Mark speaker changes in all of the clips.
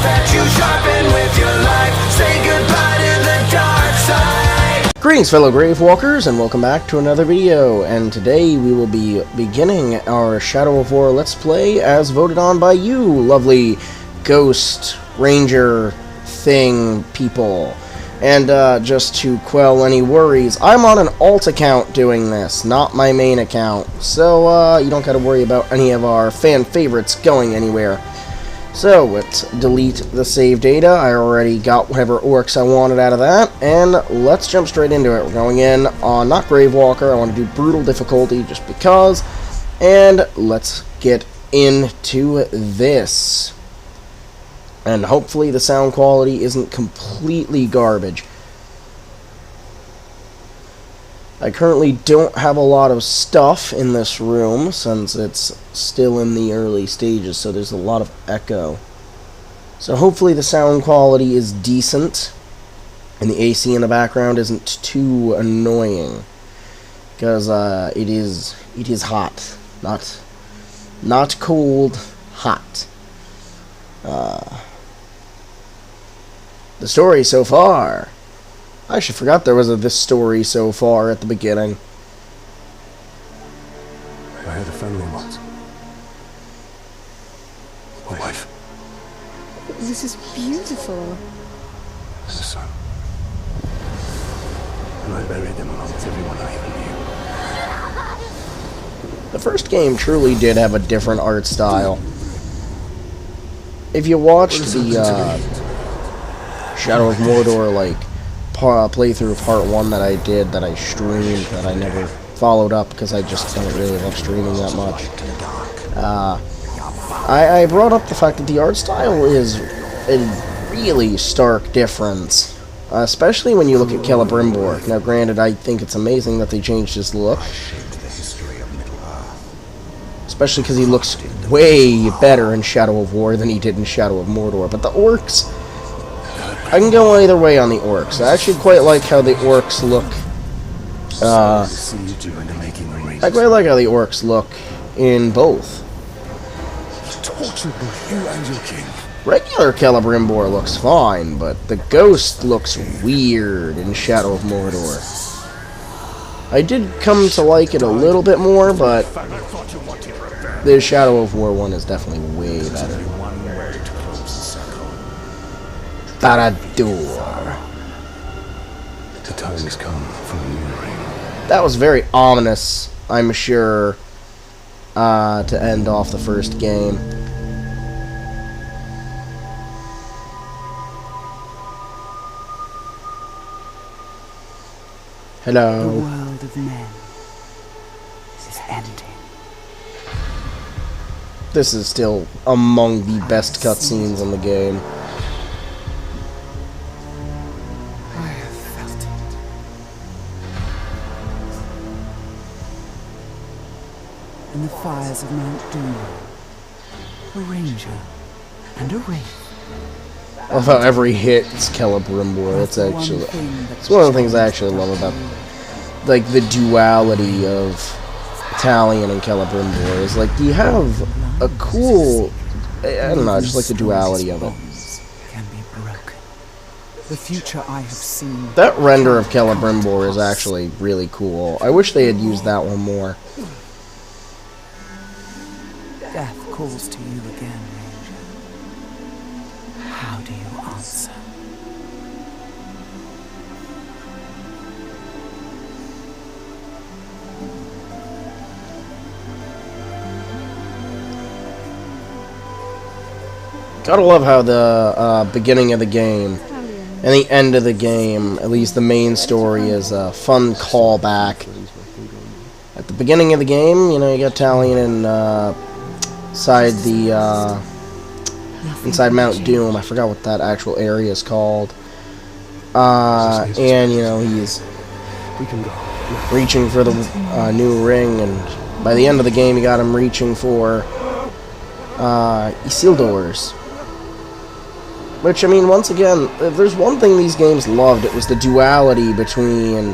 Speaker 1: that you sharpen with your life. Say goodbye to the dark side.
Speaker 2: Greetings, fellow Gravewalkers, and welcome back to another video. And today we will be beginning our Shadow of War Let's Play as voted on by you, lovely Ghost Ranger thing people. And just to quell any worries, I'm on an alt account doing this, not my main account. So you don't gotta worry about any of our fan favorites going anywhere. So let's delete the save data. I already got whatever orcs I wanted out of that, and let's jump straight into it. We're going in on not Gravewalker. I want to do brutal difficulty just because, and let's get into this. And hopefully the sound quality isn't completely garbage. I currently don't have a lot of stuff in this room since it's still in the early stages, so there's a lot of echo. So hopefully the sound quality is decent and the AC in the background isn't too annoying, because it is hot, not cold, hot. The story so far. I actually forgot there was a this story so far at the beginning.
Speaker 3: I had a family once. A wife.
Speaker 4: This is beautiful.
Speaker 3: And a son. And I buried them along with everyone I ever knew.
Speaker 2: The first game truly did have a different art style. If you watched the Shadow of Mordor playthrough part 1 that I did, that I streamed, that I never followed up because I just don't really love streaming that much. I brought up the fact that the art style is a really stark difference, especially when you look at Celebrimbor. Now, granted, I think it's amazing that they changed his look, especially because he looks way better in Shadow of War than he did in Shadow of Mordor. But the orcs, I can go either way on the orcs. I actually quite like how the orcs look. I quite like how the orcs look in both. Regular Celebrimbor looks fine, but the ghost looks weird in Shadow of Mordor. I did come to like it a little bit more, but the Shadow of War one is definitely way better. Barad-dûr.
Speaker 3: The time has come for a new ring.
Speaker 2: That was very ominous, I'm sure, to end off the first game. Hello.
Speaker 5: The world of men is ending.
Speaker 2: This is still among the best cutscenes in the game.
Speaker 5: I have felt it. In the fires of Mount Doom, a ranger and a wraith.
Speaker 2: I love how every hit is Celebrimbor. It's actually, it's one of the things I actually love about, like, the duality of Talion and Celebrimbor is, like, you have a cool, I don't know, I just like the duality of it.
Speaker 5: Can be broken. The future I have seen.
Speaker 2: That render of Celebrimbor is actually really cool. I wish they had used that one more.
Speaker 5: Death calls to you again, Ranger. How do you answer?
Speaker 2: Gotta love how the beginning of the game and the end of the game, at least the main story, is a fun callback. At the beginning of the game, you know, you got Talion inside Mount Doom. I forgot what that actual area is called. And, you know, he's reaching for the new ring, and by the end of the game, you got him reaching for Isildur's. Which, I mean, once again, if there's one thing these games loved, it was the duality between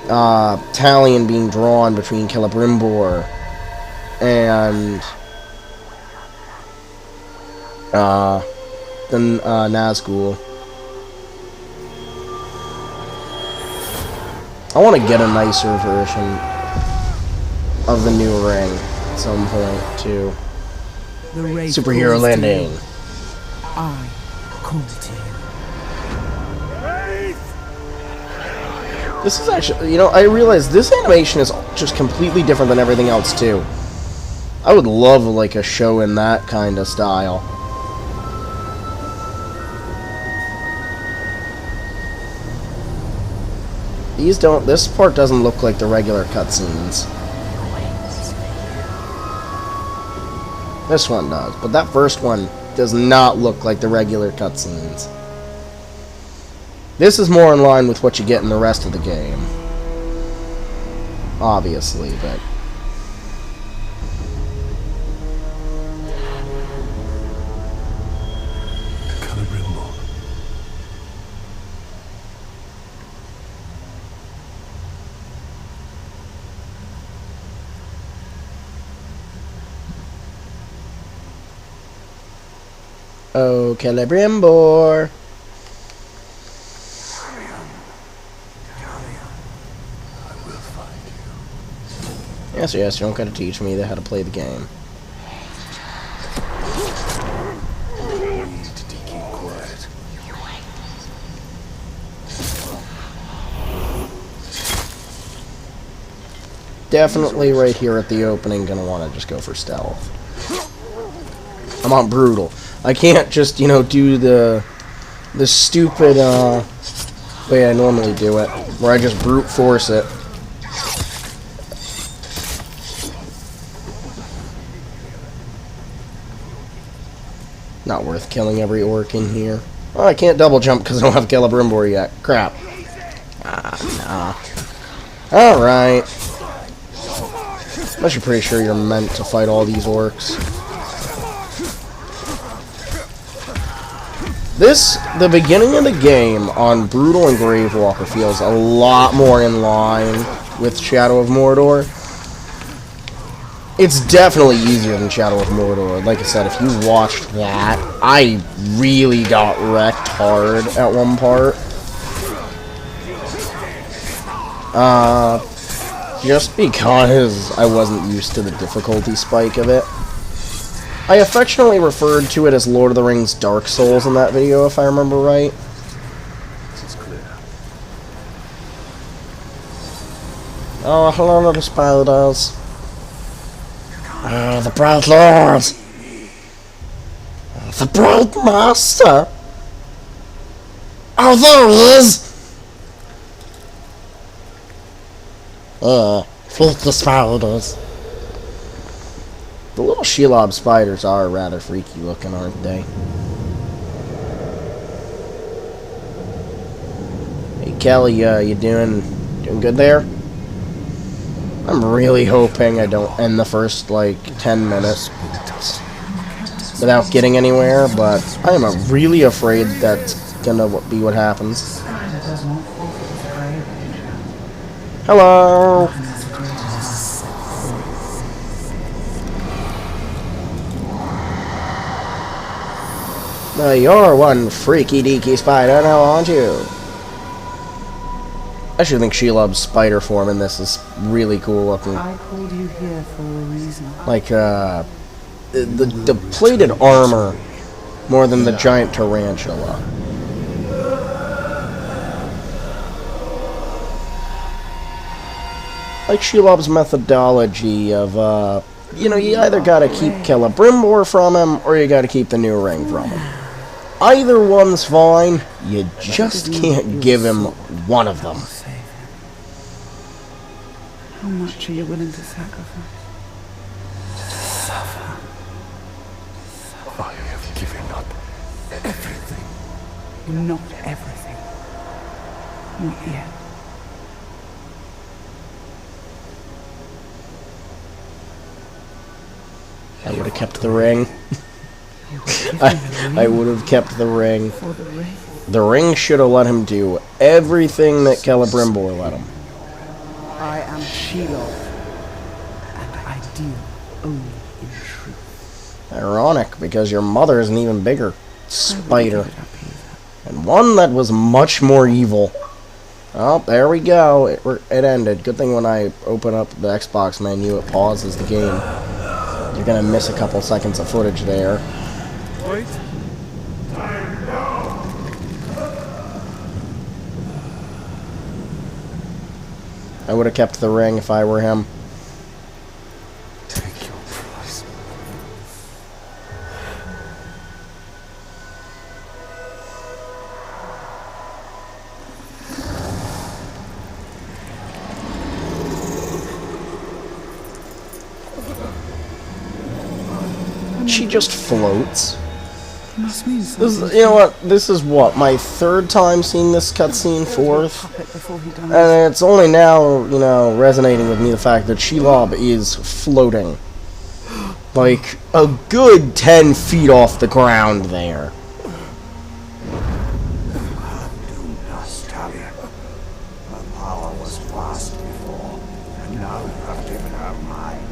Speaker 2: Talion being drawn between Celebrimbor and than Nazgul. I want to get a nicer version of the new ring at some point, too.
Speaker 5: The raid
Speaker 2: Superhero
Speaker 5: calls to
Speaker 2: landing.
Speaker 5: you. I call to you.
Speaker 2: This is actually, you know, I realize this animation is just completely different than everything else, too. I would love, like, a show in that kind of style. This part doesn't look like the regular cutscenes. This one does, but that first one does not look like the regular cutscenes. This is more in line with what you get in the rest of the game. Obviously, but... Oh, Celebrimbor! Yes, you don't gotta teach me how to play the game.
Speaker 3: Need to keep quiet.
Speaker 2: Definitely right here at the opening gonna want to just go for stealth. I'm on brutal. I can't just, you know, do the stupid way I normally do it, where I just brute force it. Not worth killing every orc in here. Oh, I can't double jump because I don't have Celebrimbor yet. Crap. Ah, nah. Alright. Unless you're pretty sure you're meant to fight all these orcs. The beginning of the game on Brutal and Gravewalker feels a lot more in line with Shadow of Mordor. It's definitely easier than Shadow of Mordor. Like I said, if you watched that, I really got wrecked hard at one part. Just because I wasn't used to the difficulty spike of it. I affectionately referred to it as Lord of the Rings Dark Souls in that video, if I remember right.
Speaker 3: This is clear.
Speaker 2: Oh, hello, little spiders. Oh, the Bright Lord! The Bright Master! Oh, there he is! Feed the spiders. The little Shelob spiders are rather freaky looking, aren't they? Hey, Kelly, you doing good there? I'm really hoping I don't end the first, like, 10 minutes without getting anywhere, but I am really afraid that's gonna be what happens. Hello! You're one freaky deaky spider, now aren't you? I actually think Shelob's spider form in this is really cool looking.
Speaker 5: I called you here for a reason.
Speaker 2: Like, the plated armor more than the giant tarantula. Like Shelob's methodology of, you know, you either gotta keep Celebrimbor from him, or you gotta keep the new ring from him. Either one's fine, you just can't give him one of them.
Speaker 5: How much are you willing to sacrifice? Suffer.
Speaker 3: I have given up everything.
Speaker 5: Not everything. Not yet.
Speaker 2: I would have kept the ring. I would have kept the ring.
Speaker 5: For the ring.
Speaker 2: The ring should have let him do everything that Celebrimbor let him.
Speaker 5: I am Shelob, and I deal only in truth.
Speaker 2: Ironic, because your mother isn't even bigger. spider. And one that was much more evil. Oh, there we go. It ended. Good thing when I open up the Xbox menu, it pauses the game. You're gonna miss a couple seconds of footage there.
Speaker 3: Wait.
Speaker 2: I would have kept the ring if I were him.
Speaker 3: Take your prize.
Speaker 2: She just floats.
Speaker 5: Must mean
Speaker 2: This
Speaker 5: something.
Speaker 2: is, you know what? This is what, my third time seeing this cutscene, fourth.
Speaker 5: Puppet before he dies.
Speaker 2: And it's only now, you know, resonating with me the fact that Shelob is floating. Like, a good 10 feet off the ground there.
Speaker 3: Do not study. Her power was vast before, and now you have given her mine.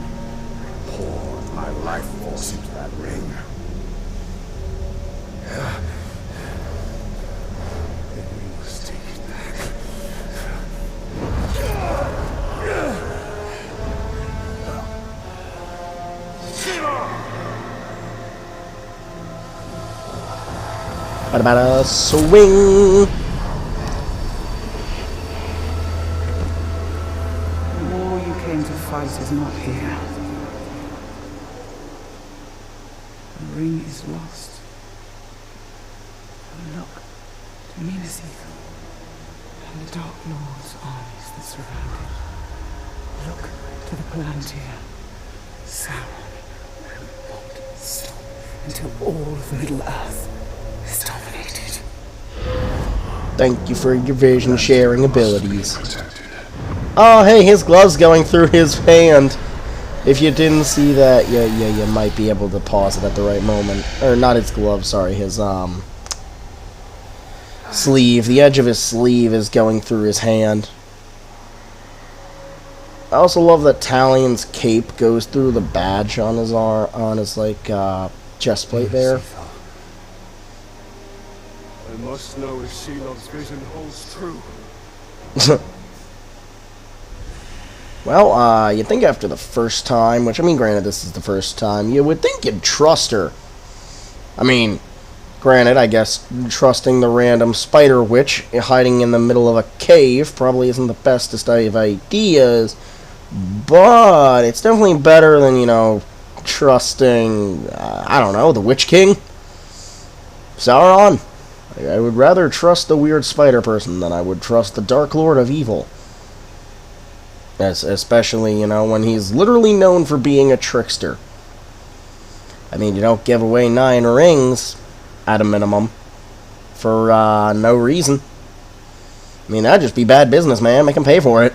Speaker 3: I poured my life force into that ring. Then we must take it back.
Speaker 2: What about a swing?
Speaker 5: The war you came to fight is not here. The ring is lost. Look to Minas Ithil and the Dark Lord's armies that surround it. Look to the Palantir. Sauron will not stop until all of Middle-earth is dominated.
Speaker 2: Thank you for your vision sharing abilities.
Speaker 3: Protected.
Speaker 2: Oh, hey, his glove's going through his hand. If you didn't see that, you might be able to pause it at the right moment. Or not his glove, sorry, his sleeve. The edge of his sleeve is going through his hand. I also love that Talion's cape goes through the badge on his arm, on his like chest plate there.
Speaker 3: I must know if Shelob's vision holds true.
Speaker 2: Well, you'd think after the first time, which, I mean, granted, this is the first time, you would think you'd trust her. I mean, granted, I guess trusting the random spider witch hiding in the middle of a cave probably isn't the bestest of ideas, but it's definitely better than, you know, trusting, I don't know, the Witch King? Sauron? I would rather trust the weird spider person than I would trust the Dark Lord of Evil. Especially, you know, when he's literally known for being a trickster. I mean, you don't give away 9 rings, at a minimum, for no reason. I mean, that'd just be bad business, man. Make him pay for it.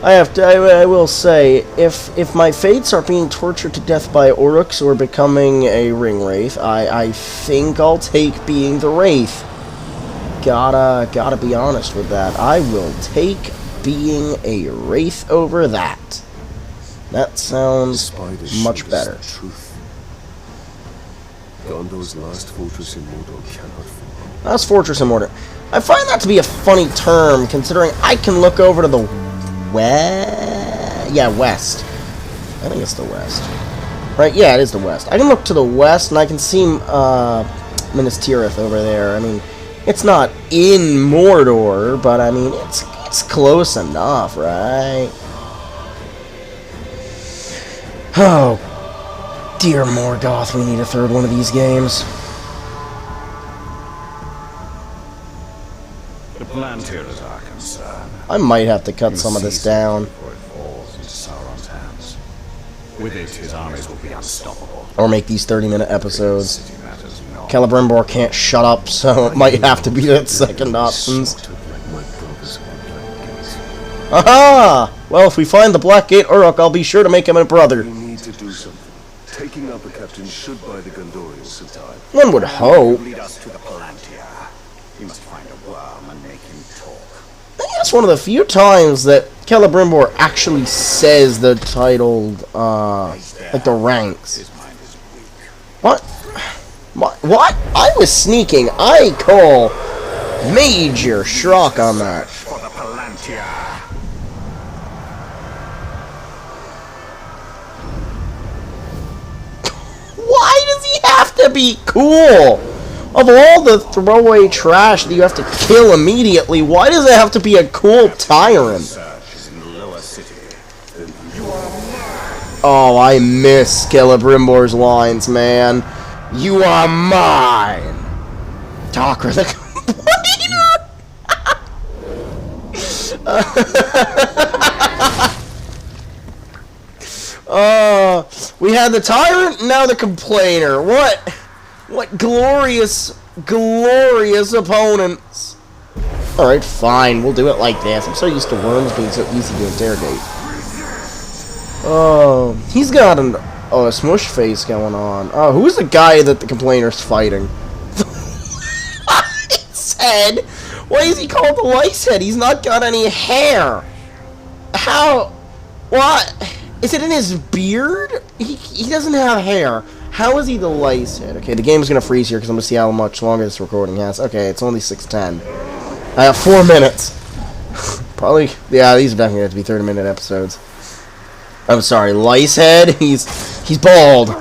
Speaker 2: I will say, if my fates are being tortured to death by Oryx or becoming a ring wraith, I think I'll take being the wraith. Gotta be honest with that. I will take being a wraith over that. That sounds much better.
Speaker 3: Truth. Gondor's last fortress in Mordor cannot fall.
Speaker 2: Last fortress in Mordor. I find that to be a funny term, considering I can look over to the west. Yeah, west. I think it's the west. Right? Yeah, it is the west. I can look to the west, and I can see Minas Tirith over there. I mean, it's not in Mordor, but I mean, it's close enough, right? Oh, dear Morgoth, we need a third one of these games.
Speaker 3: The Palantir is our concern.
Speaker 2: I might have to cut some of this down.
Speaker 3: Before it falls into Sauron's hands. With it, his armies will be unstoppable.
Speaker 2: Or make these 30-minute episodes.
Speaker 3: City matters not.
Speaker 2: Celebrimbor can't shut up, so it might have to be that second option. Aha! Well, if we find the Blackgate Uruk, I'll be sure to make him a brother.
Speaker 6: We need to do something. Taking out the captain should buy the Gondorians some time.
Speaker 2: One would hope.
Speaker 3: Lead us to the Palantir. We must find a worm and make him talk.
Speaker 2: I think that's one of the few times that Celebrimbor actually says the titled, like the ranks. What? What? I was sneaking. I call Major Shrock on that.
Speaker 3: For the Palantir.
Speaker 2: Why does he have to be cool? Of all the throwaway trash that you have to kill immediately, why does it have to be a cool tyrant? Oh, I miss Celebrimbor's lines, man. You are mine. Talker the Complainer. We had the tyrant, now the complainer. What glorious, glorious opponents. Alright, fine, we'll do it like this. I'm so used to worms being so easy to interrogate. Oh, he's got a smush face going on. Oh, who's the guy that the complainer's fighting? Lice head? Why is he called the lice head? He's not got any hair. How? What? Is it in his beard? He doesn't have hair. How is he the lice head? Okay, the game's gonna freeze here because I'm gonna see how much longer this recording has. Okay, it's only 6:10. I have 4 minutes. Probably, yeah, these are definitely have to be 30-minute episodes. I'm sorry, lice head? He's bald.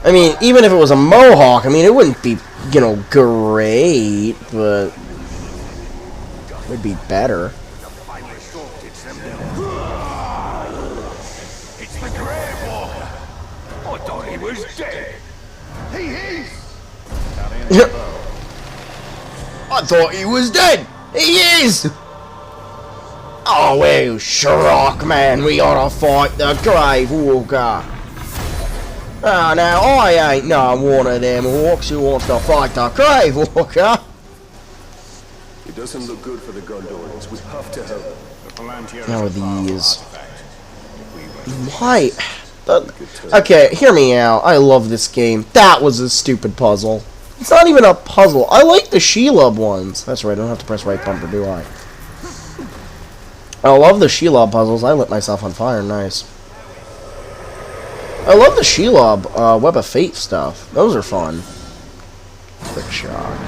Speaker 2: I mean, even if it was a mohawk, I mean, it wouldn't be, you know, great, but it would be better.
Speaker 3: It's the Grave Walker. I thought he was dead. He is.
Speaker 2: I thought he was dead. He is. Oh, well, Shrock, man, we gotta fight the Grave Walker. Ah, now, I ain't no one of them orcs who wants to fight the Grave Walker.
Speaker 6: It doesn't look good for the Gondorians. We have to help.
Speaker 2: How are these? Why? Okay, hear me out. I love this game. That was a stupid puzzle. It's not even a puzzle. I like the Shelob ones. That's right, I don't have to press right bumper, do I? I love the Shelob puzzles. I lit myself on fire. Nice. I love the Shelob Web of Fate stuff. Those are fun. Quick shot.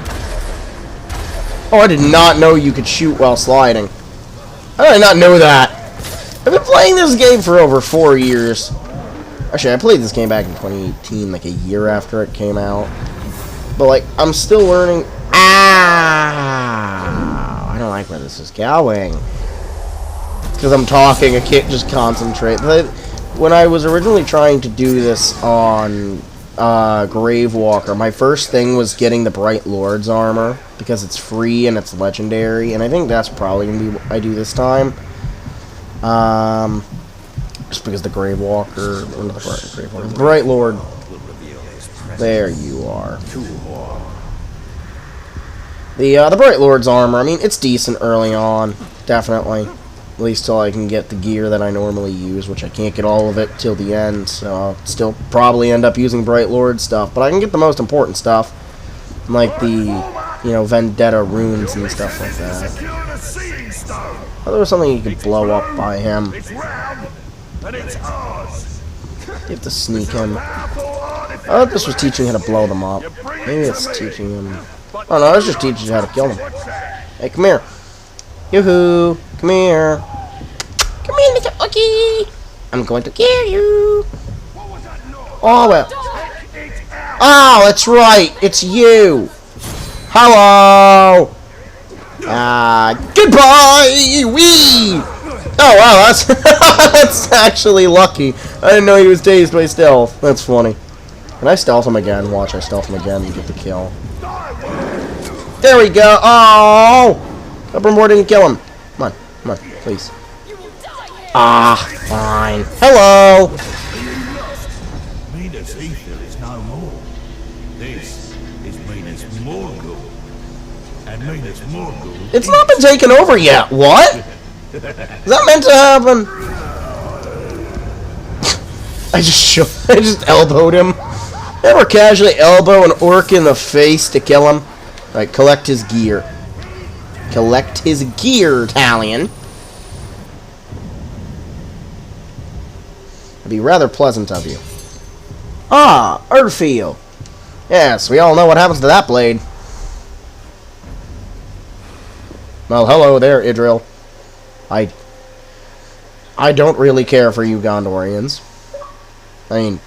Speaker 2: Oh, I did not know you could shoot while sliding. I did not know that. I've been playing this game for over 4 years. Actually, I played this game back in 2018, like a year after it came out. But, like, I'm still learning. Ah! I don't like where this is going. Because I'm talking, I can't just concentrate. When I was originally trying to do this on Gravewalker, my first thing was getting the Bright Lord's armor, because it's free and it's legendary, and I think that's probably going to be what I do this time. Just because the Gravewalker, or not the Gravewalker, the Bright Lord, there you are. The Bright Lord's armor, I mean, it's decent early on, definitely. At least till I can get the gear that I normally use, which I can't get all of it till the end, so I'll still probably end up using Bright Lord stuff. But I can get the most important stuff, like the, you know, Vendetta runes and stuff like that. Oh, there was something you could blow up by him. You have to sneak him. I thought this was teaching how to blow them up. Maybe it's teaching him... Oh no, it's just teaching you how to kill them. Hey, come here. Yoo-hoo! Come here. Come here, Mr. Oogie! I'm going to kill you! Oh, well. Oh, that's right! It's you! Hello! Goodbye! Wee! Oh, wow, that's... that's actually lucky. I didn't know he was dazed by stealth. That's funny. Can I stealth him again? Watch, I stealth him again and get the kill. There we go! Oh! Uppermore didn't kill him. Come on, please. Ah, fine. Hello!
Speaker 3: Minas Ithil is no more. This is Minas Morgul. And Minas Morgul...
Speaker 2: It's not been taken over yet. What? Is that meant to happen? I just elbowed him. Ever casually elbow an orc in the face to kill him? Alright, collect his gear. Collect his gear, Talion. It'd be rather pleasant of you. Ah, Earthfield. Yes, we all know what happens to that blade. Well, hello there, Idril. I don't really care for you Gondorians. I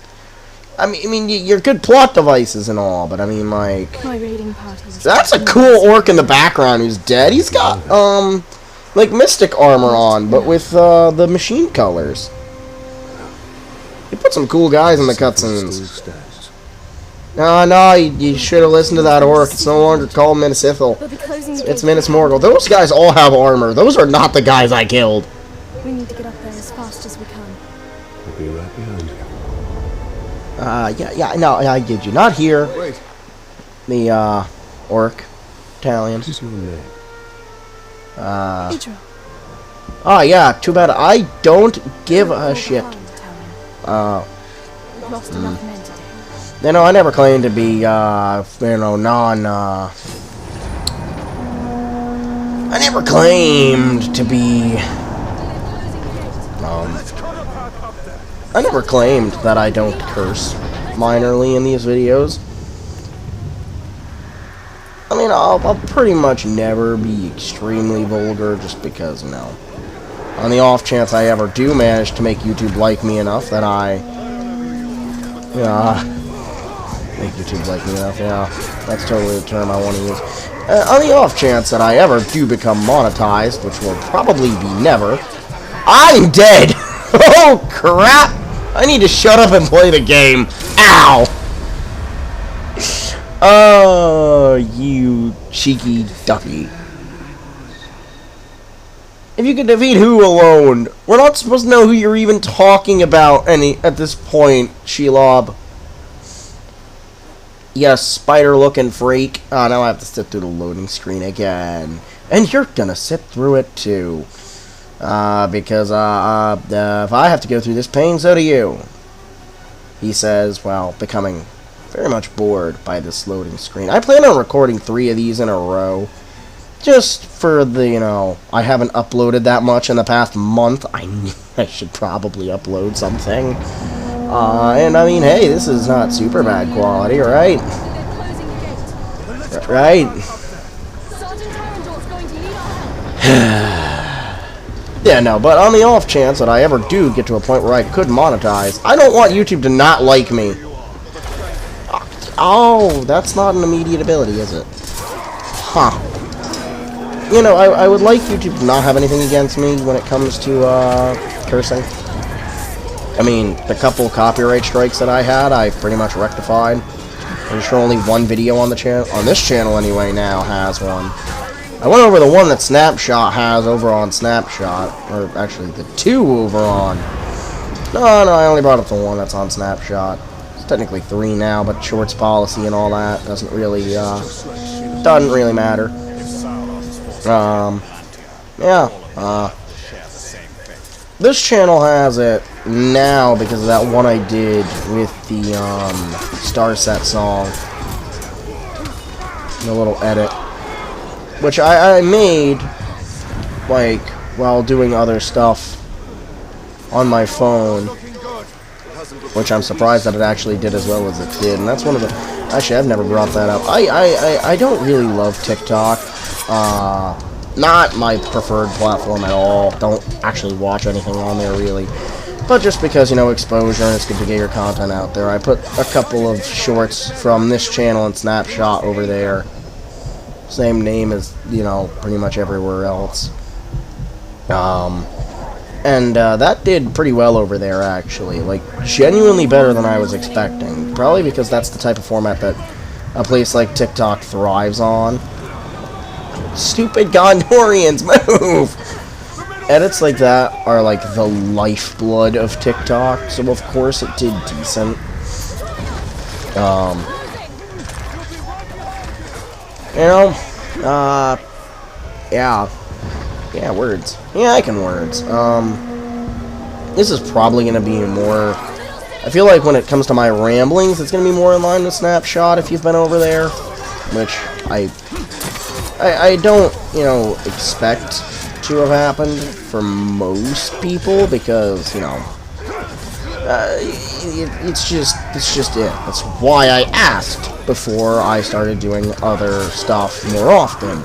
Speaker 2: mean, you're good plot devices and all, but I mean, like,
Speaker 4: My raiding party was
Speaker 2: that's a cool orc in the background who's dead. He's got like mystic armor on, but with the machine colors. He put some cool guys in the cutscenes. No, you should have listened to that orc. It's no longer called Minisithil.
Speaker 4: But the closing the
Speaker 2: It's
Speaker 4: gate-
Speaker 2: Minas Morgul. Those guys all have armor. Those are not the guys I killed.
Speaker 4: We need to get up there as fast as we can.
Speaker 6: I'll be right behind you.
Speaker 2: Yeah, no, I get you. Not here.
Speaker 6: Wait,
Speaker 2: The, orc. Italian.
Speaker 6: what is your name?
Speaker 4: Idril.
Speaker 2: Oh, yeah, too bad. I don't give a shit.
Speaker 4: We've lost enough men today.
Speaker 2: You know, I never claimed to be, I never claimed to be, I never claimed that I don't curse minorly in these videos. I mean, I'll pretty much never be extremely vulgar just because, you know, on the off chance I ever do manage to make YouTube like me enough that make YouTube like me enough, yeah. That's totally the term I want to use. On the off chance that I ever do become monetized, which will probably be never, I'm dead! Oh, crap! I need to shut up and play the game. Ow! Oh, you cheeky ducky. If you can defeat who alone? We're not supposed to know who you're even talking about at this point, Shelob. You spider-looking freak. Oh, now I have to sit through the loading screen again. And you're gonna sit through it, too. Because, if I have to go through this pain, so do you. He says, well, becoming very much bored by this loading screen. I plan on recording 3 of these in a row. Just for the, you know, I haven't uploaded that much in the past month. I should probably upload something. And I mean, hey, this is not super bad quality, right? Right? Yeah, no, but on the off chance that I ever do get to a point where I could monetize, I don't want YouTube to not like me. Oh, that's not an immediate ability, is it? Huh. You know, I would like YouTube to not have anything against me when it comes to, cursing. I mean, the couple copyright strikes that I had, I pretty much rectified. I'm sure only one video on the channel, on this channel anyway, now has one. I went over the one that Snapshot has over on Snapshot, or actually the 2 over on. No, I only brought up the one that's on Snapshot. It's technically 3 now, but shorts policy and all that doesn't really matter. This channel has it now because of that one I did with the, Starset song. The little edit. Which I made, like, while doing other stuff on my phone. Which I'm surprised that it actually did as well as it did. And that's one of the... Actually, I've never brought that up. I don't really love TikTok. Not my preferred platform at all. Don't actually watch anything on there, really. But just because, you know, exposure, and it's good to get your content out there. I put a couple of shorts from this channel and Snapshot over there. Same name as, you know, pretty much everywhere else. That did pretty well over there, actually. Like, genuinely better than I was expecting. Probably because that's the type of format that a place like TikTok thrives on. Stupid Gondorians, move! Edits like that are like the lifeblood of TikTok, so of course it did decent. You know, yeah, words. Yeah, I can words. This is probably gonna be more, I feel like when it comes to my ramblings, it's gonna be more in line with Snapshot if you've been over there, which I don't, you know, expect to have happened for most people, because, you know, It's just it. That's why I asked before I started doing other stuff more often.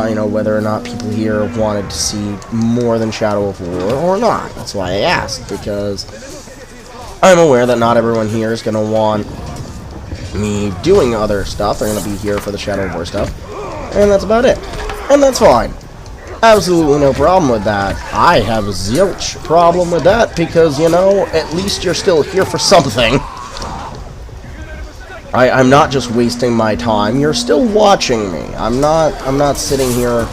Speaker 2: You know, whether or not people here wanted to see more than Shadow of War or not. That's why I asked, because I'm aware that not everyone here is going to want me doing other stuff. They're going to be here for the Shadow of War stuff. And that's about it. And that's fine. Absolutely no problem with that. I have a zilch problem with that, because, you know, at least you're still here for something. I'm not just wasting my time. You're still watching me. I'm not sitting here.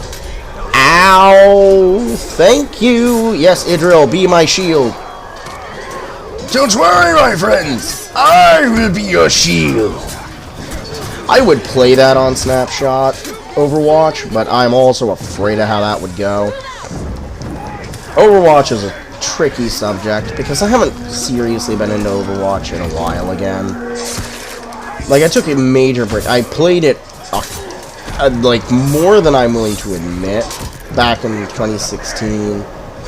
Speaker 2: Ow! Thank you! Yes, Idril, be my shield.
Speaker 7: Don't worry, my friends. I will be your shield.
Speaker 2: I would play that on Snapshot Overwatch, but I'm also afraid of how that would go. Overwatch is a tricky subject, because I haven't seriously been into Overwatch in a while again. Like, I took a major break. I played it, like, more than I'm willing to admit, back in 2016,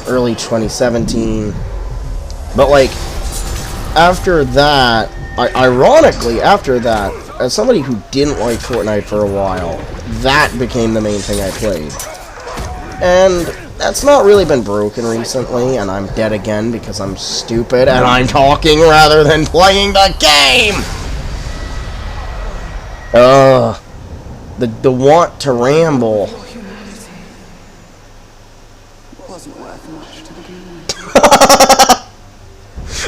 Speaker 2: early 2017. But, like, after that, ironically, after that, as somebody who didn't like Fortnite for a while, that became the main thing I played. And that's not really been broken recently, and I'm dead again because I'm stupid and I'm talking rather than playing the game! The want to ramble.
Speaker 5: Humanity wasn't worth much to begin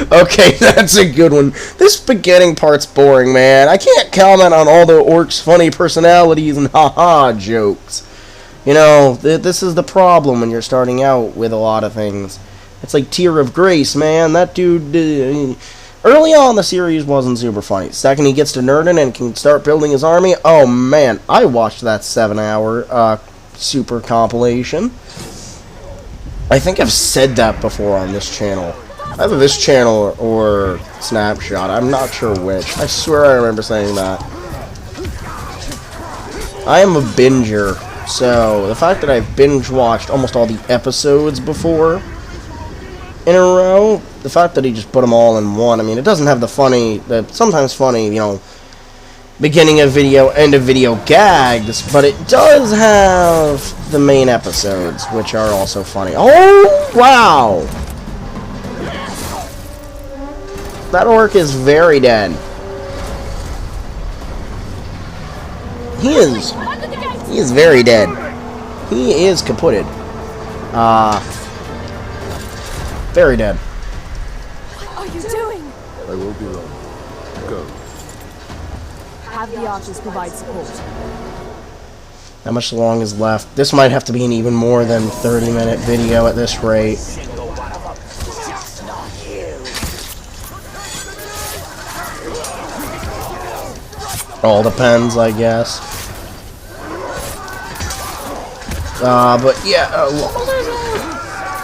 Speaker 5: with.
Speaker 2: Okay, that's a good one. This beginning part's boring, man. I can't comment on all the orcs' funny personalities and haha jokes. You know, this is the problem when you're starting out with a lot of things. It's like Tear of Grace, man. That dude... early on, the series wasn't super funny. Second, he gets to nerding and can start building his army. Oh, man. I watched that 7-hour super compilation. I think I've said that before on this channel. Either this channel or Snapshot. I'm not sure which. I swear I remember saying that. I am a binger. So, the fact that I've binge-watched almost all the episodes before in a row, the fact that he just put them all in one, I mean, it doesn't have the funny, the sometimes funny, you know, beginning of video, end of video gags, but it does have the main episodes, which are also funny. Oh, wow! That orc is very dead. He is very dead. He is kaputted. Very dead.
Speaker 4: What are you doing?
Speaker 6: I will be long. Go.
Speaker 4: Have the archers provide support.
Speaker 2: How much long is left? This might have to be an even more than 30-minute video at this rate. All depends, I guess. But yeah,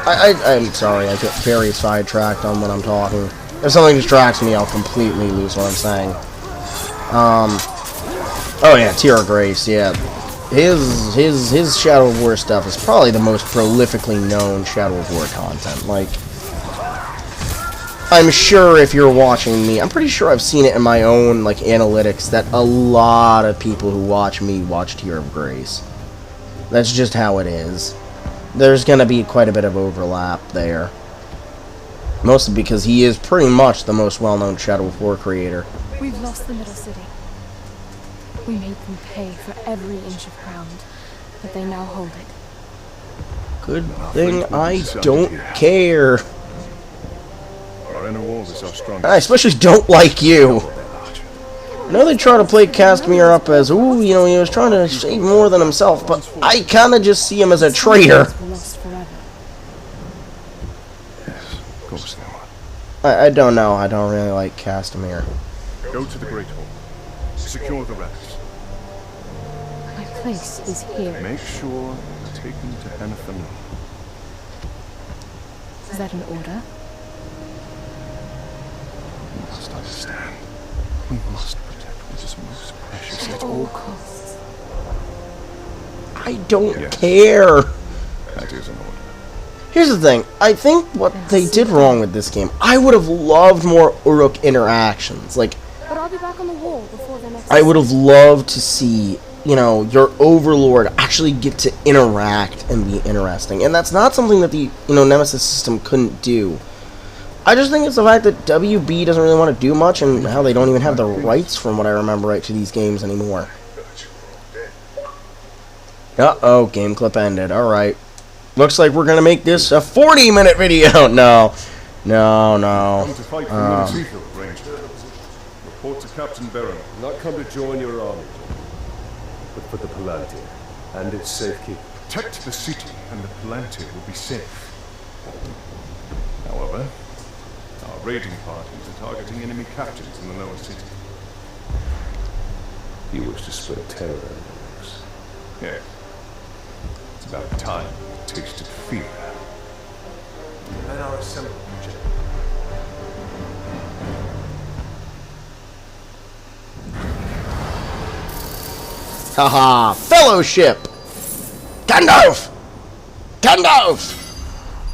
Speaker 2: I'm sorry, I get very sidetracked on when I'm talking. If something distracts me, I'll completely lose what I'm saying. Oh yeah, Tear of Grace, yeah. His Shadow of War stuff is probably the most prolifically known Shadow of War content. Like, I'm sure if you're watching me, I'm pretty sure I've seen it in my own, like, analytics that a lot of people who watch me watch Tear of Grace. That's just how it is. There's gonna be quite a bit of overlap there. Mostly because he is pretty much the most well-known Shadow of War creator.
Speaker 4: We've lost the middle city. We made them pay for every inch of ground, but they now hold it.
Speaker 2: Good thing I don't care.
Speaker 6: Our inner wall is our strongest.
Speaker 2: I especially don't like you. I know they try to play Castamere up as, ooh, you know, he was trying to save more than himself, but I kind of just see him as a traitor.
Speaker 4: We're lost forever.
Speaker 6: Yes, of course they are.
Speaker 2: I don't know. I don't really like Castamere.
Speaker 6: Go to the Great Hall. Secure the relics.
Speaker 4: My place is here.
Speaker 6: Make sure to take them to Hennepin.
Speaker 4: Is that an order?
Speaker 6: You must understand. We must protect what is most precious.
Speaker 4: At all costs.
Speaker 2: I don't
Speaker 6: Yes.
Speaker 2: care.
Speaker 6: That is an order.
Speaker 2: Here's the thing. I think what they did wrong with this game, I would have loved more Uruk interactions. Like,
Speaker 4: But I'll be back on the wall before the next.
Speaker 2: I would have loved to see, you know, your overlord actually get to interact and be interesting. And that's not something that the, you know, Nemesis system couldn't do. I just think it's the fact that WB doesn't really want to do much, and how they don't even have the rights, from what I remember right, to these games anymore. Uh-oh, game clip ended. Alright. Looks like we're gonna make this a 40-minute video. No.
Speaker 6: Come to fight for Municipal, Ranger. Report to Captain Baron. Not come to join your army, but for the Palantir and its safekeeping.
Speaker 8: Protect the city, and the Palantir will be safe. However, our raiding parties are targeting enemy captains in the lower city.
Speaker 6: You wish to spread terror among us.
Speaker 8: Yes. It's about time we tasted fear.
Speaker 3: The men are assembled, General.
Speaker 2: Haha, fellowship! Gandalf! Gandalf!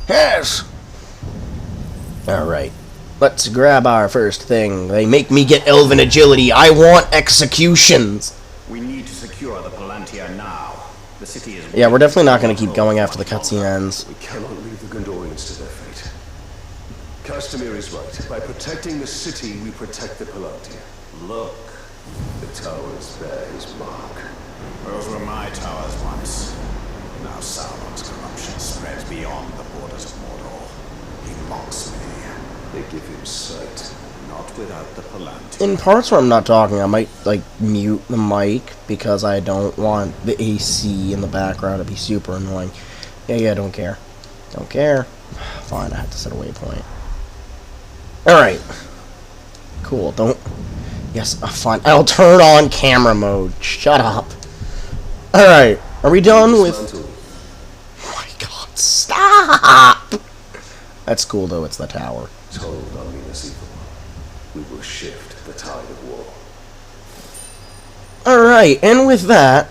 Speaker 2: Yes! Alright, let's grab our first thing. They make me get elven agility. I want executions!
Speaker 9: We need to secure the Palantir now. The city is...
Speaker 2: Yeah, we're definitely not going to keep going after the cutscene ends.
Speaker 6: We cannot leave the Gondorians to their fate. Castamir is right. By protecting the city, we protect the Palantir.
Speaker 9: Look,
Speaker 6: The towers bear his mark.
Speaker 9: those were my towers once. Now Sauron's corruption spreads beyond the borders of Mordor. He mocks me.
Speaker 6: They give him sight.
Speaker 9: Not without the Palantir.
Speaker 2: In parts where I'm not talking, I might, like, mute the mic, because I don't want the AC in the background to be super annoying. Yeah, don't care. Don't care. Fine, I have to set a waypoint. Alright. Cool, don't... Yes, fine. I'll turn on camera mode. Shut up. Alright, are we done with... Oh my god, stop! That's cool, though, it's the tower.
Speaker 6: Told on Municipal. We will shift the tide of war.
Speaker 2: Alright, and with that,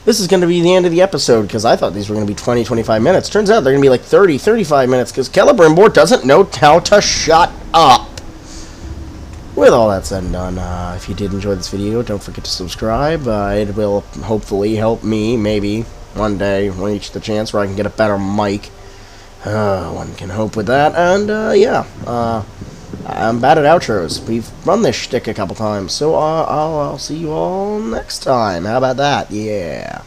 Speaker 2: this is going to be the end of the episode, because I thought these were going to be 20-25 minutes. Turns out they're going to be like 30-35 minutes, because Celebrimbor doesn't know how to shut up. With all that said and done, if you did enjoy this video, don't forget to subscribe. It will hopefully help me, maybe, one day, reach the chance where I can get a better mic. One can hope with that, and, yeah, I'm bad at outros. We've run this shtick a couple times, so I'll see you all next time. How about that? Yeah.